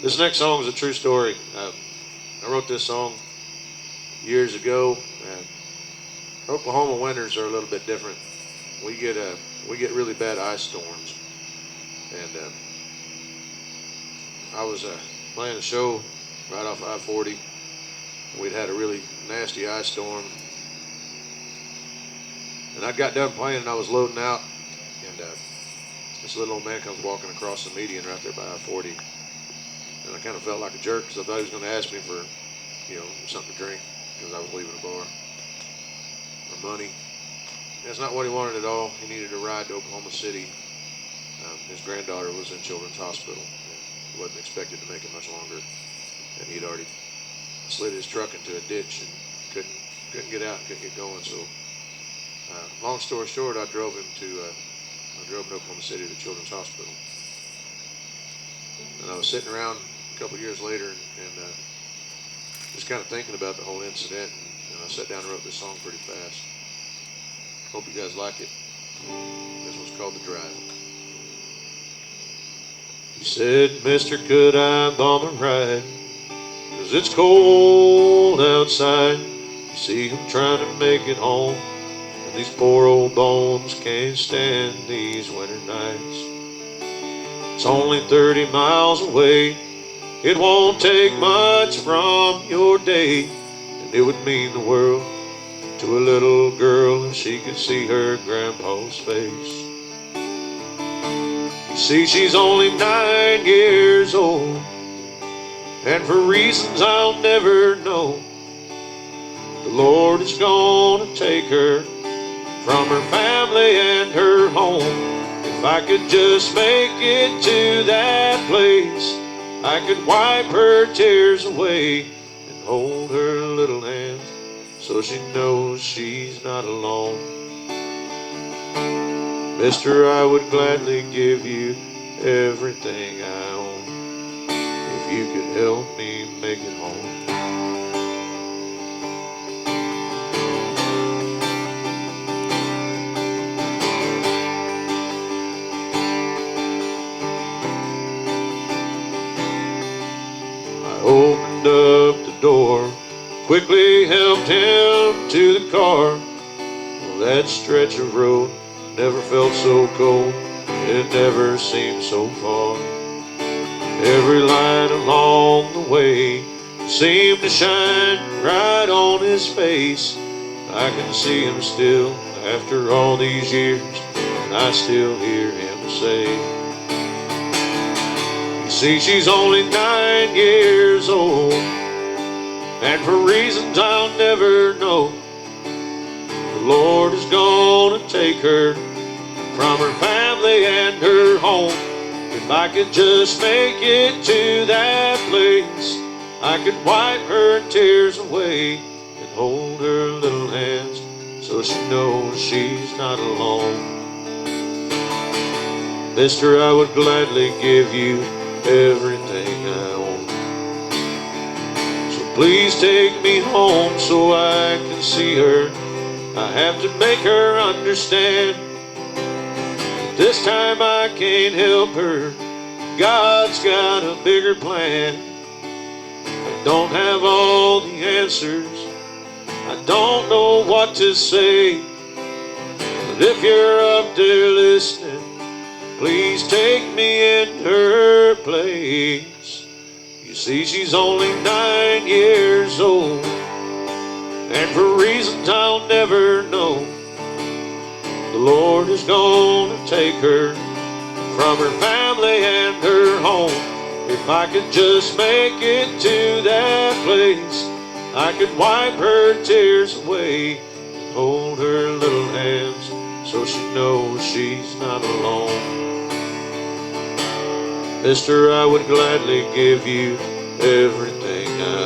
This next song is a true story. I wrote this song years ago. Oklahoma winters are a little bit different. We get we get really bad ice storms, and I was playing a show right off I-40. We'd had a really nasty ice storm, and I got done playing and I was loading out, and this little old man comes walking across the median right there by I-40, and I kind of felt like a jerk because I thought he was going to ask me for, something to drink because I was leaving the bar, or money. That's not what he wanted at all. He needed a ride to Oklahoma City. His granddaughter was in Children's Hospital. He wasn't expected to make it much longer, and he'd already slid his truck into a ditch and couldn't get out and couldn't get going. So, long story short, I drove him to Oklahoma City to Children's Hospital. And I was sitting around a couple of years later and just kind of thinking about the whole incident, and I sat down and wrote this song pretty fast. Hope you guys like it. This one's called The Drive. He said, "Mister, could I bum a ride? 'Cause it's cold outside. You see him trying to make it home, and these poor old bones can't stand these winter nights. It's only 30 miles away. It won't take much from your day, and it would mean the world to a little girl if she could see her grandpa's face. You see, she's only 9 years old, and for reasons I'll never know, the Lord is gonna take her from her family and her home. If I could just make it to that place, I could wipe her tears away and hold her little hands so she knows she's not alone. Mister, I would gladly give you everything I own if you could help me make it home." I opened up the door, quickly helped him to the car. Well, that stretch of road never felt so cold, it never seemed so far. Every light along the way seemed to shine right on his face. I can see him still after all these years, and I still hear him say, "You see, she's only 9 years old, and for reasons I'll never know, the Lord is gonna take her from her family and her home. If I could just make it to that place, I could wipe her tears away and hold her little hands so she knows she's not alone. Mister, I would gladly give you everything I own. So please take me home so I can see her. I have to make her understand. This time I can't help her. God's got a bigger plan. I don't have all the answers. I don't know what to say. But if you're up there listening, please take me in her place. You see, she's only 9 years old, and for reasons I'll never know, the Lord is gonna take her from her family and her home. If I could just make it to that place, I could wipe her tears away and hold her little hands so she knows she's not alone. Mister, I would gladly give you everything I